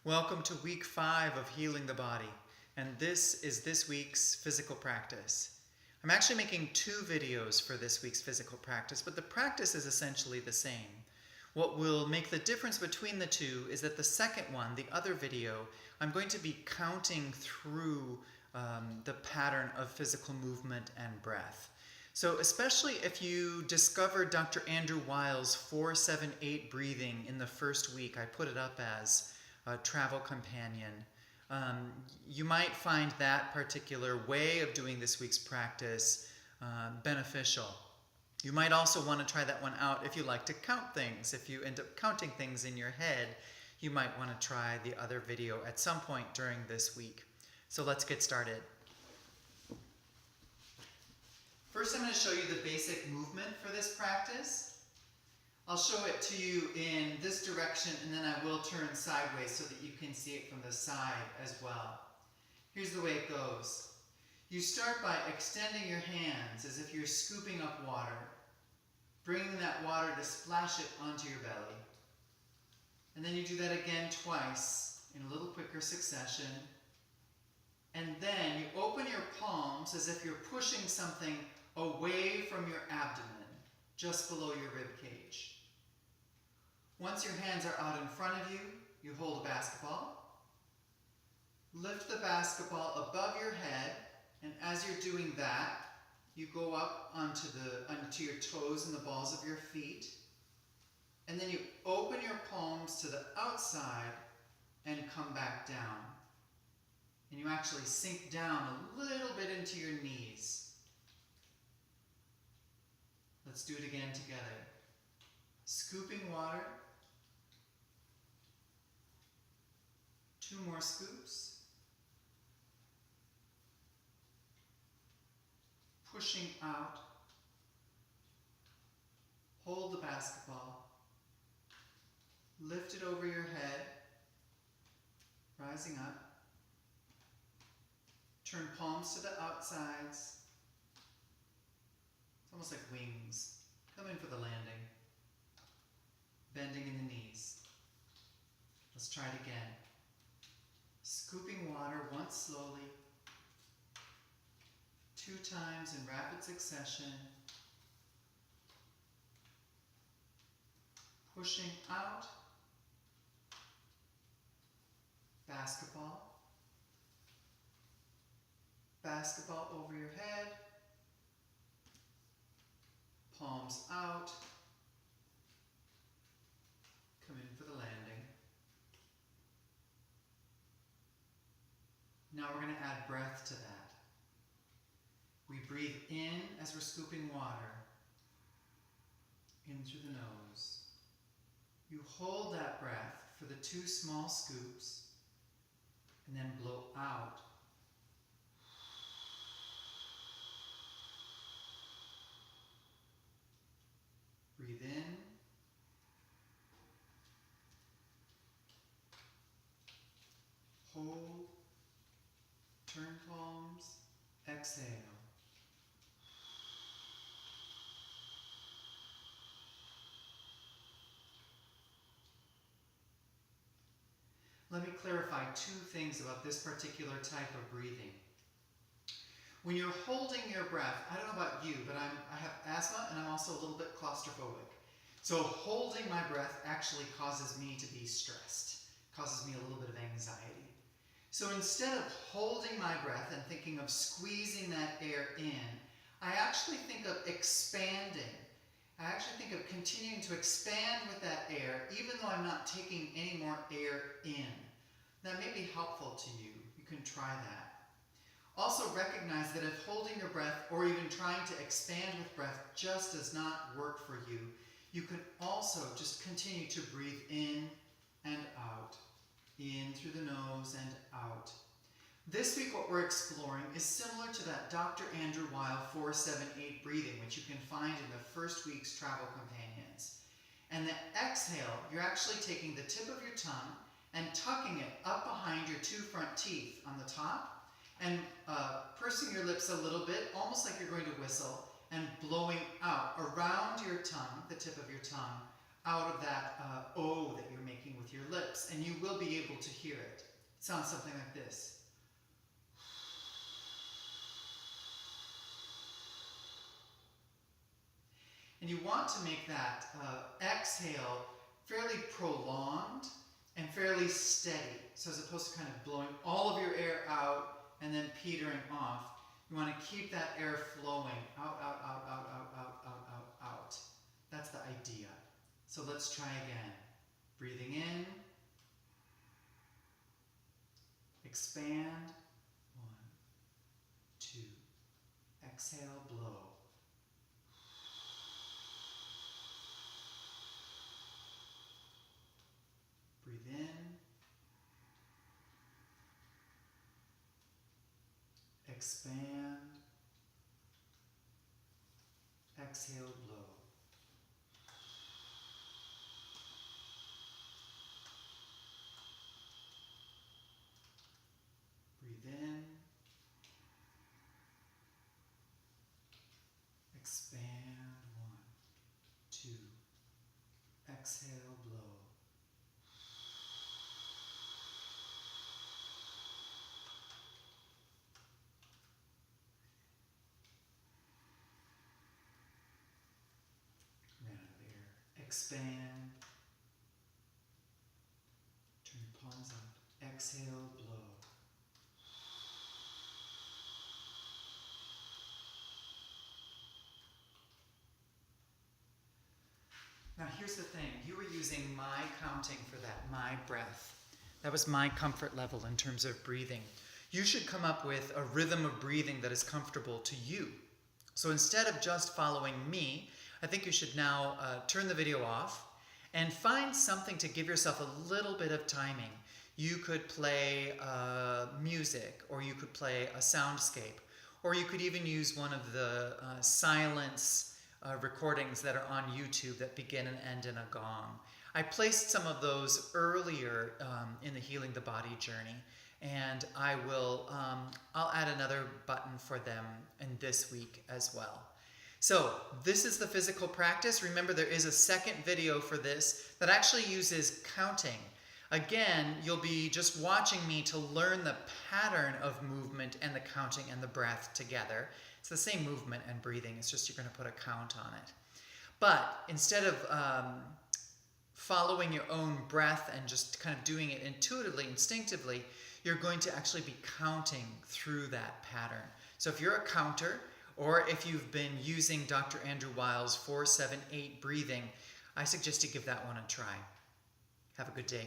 Welcome to week 5 of Healing the Body, and this is this week's physical practice. I'm actually making 2 videos for this week's physical practice, but the practice is essentially the same. What will make the difference between the two is that the second one, the other video, I'm going to be counting through the pattern of physical movement and breath. So especially if you discover Dr. Andrew Weil's 4-7-8 breathing in the first week, I put it up as a travel companion. You might find that particular way of doing this week's practice beneficial. You might also want to try that one out if you like to count things. If you end up counting things in your head, you might want to try the other video at some point during this week. So let's get started. First, I'm going to show you the basic movement for this practice. I'll show it to you in this direction, and then I will turn sideways so that you can see it from the side as well. Here's the way it goes. You start by extending your hands as if you're scooping up water, bringing that water to splash it onto your belly. And then you do that again twice in a little quicker succession. And then you open your palms as if you're pushing something away from your abdomen, just below your rib cage. Once your hands are out in front of you, you hold a basketball. Lift the basketball above your head, and as you're doing that, you go up onto your toes and the balls of your feet. And then you open your palms to the outside and come back down. And you actually sink down a little bit into your knees. Let's do it again together. Scooping water. 2 more scoops. Pushing out. Hold the basketball. Lift it over your head. Rising up. Turn palms to the outsides. It's almost like wings. Come in for the landing. Bending in the knees. Let's try it again. Scooping water once slowly. 2 times in rapid succession. Pushing out. Basketball. Basketball over your head. Palms out. Come in for the landing. Now we're going to add breath to that. We breathe in as we're scooping water. In through the nose. You hold that breath for the 2 small scoops, and then blow out. Breathe in. Hold. Turn palms. Exhale. Let me clarify 2 things about this particular type of breathing. When you're holding your breath, I don't know about you, but I have asthma and I'm also a little bit claustrophobic. So holding my breath actually causes me to be stressed, causes me a little bit of anxiety. So instead of holding my breath and thinking of squeezing that air in, I actually think of expanding. I actually think of continuing to expand with that air, even though I'm not taking any more air in. That may be helpful to you. You can try that. Also recognize that if holding your breath or even trying to expand with breath just does not work for you, you can also just continue to breathe in and out. In through the nose and out. This week what we're exploring is similar to that Dr. Andrew Weil 4-7-8 breathing, which you can find in the first week's travel companions. And the exhale, you're actually taking the tip of your tongue and tucking it up behind your 2 front teeth on the top and pursing your lips a little bit, almost like you're going to whistle, and blowing out around your tongue, the tip of your tongue, out of that O that you're making with your lips. lips, and you will be able to hear it. It sounds something like this. And you want to make that exhale fairly prolonged and fairly steady. So as opposed to kind of blowing all of your air out and then petering off, you want to keep that air flowing out, out, out, out, out, out, out, out, out. That's the idea. So let's try again. Breathing in. Expand. 1, 2. Exhale, blow. Breathe in. Expand. Exhale, blow. Breathe in. Expand. 1, 2. Exhale, blow. Ran out of air. Expand. Turn your palms up. Exhale, blow. Now here's the thing, you were using my counting for that, my breath. That was my comfort level in terms of breathing. You should come up with a rhythm of breathing that is comfortable to you. So instead of just following me, I think you should now turn the video off and find something to give yourself a little bit of timing. You could play music, or you could play a soundscape, or you could even use one of the silence recordings that are on YouTube that begin and end in a gong. I placed some of those earlier in the Healing the Body journey, and I'll add another button for them in this week as well. So this is the physical practice. Remember, there is a second video for this that actually uses counting. Again, you'll be just watching me to learn the pattern of movement and the counting and the breath together. It's the same movement and breathing, it's just you're going to put a count on it. But instead of following your own breath and just kind of doing it intuitively, instinctively, you're going to actually be counting through that pattern. So if you're a counter, or if you've been using Dr. Andrew Weil's 4-7-8 breathing, I suggest you give that one a try. Have a good day.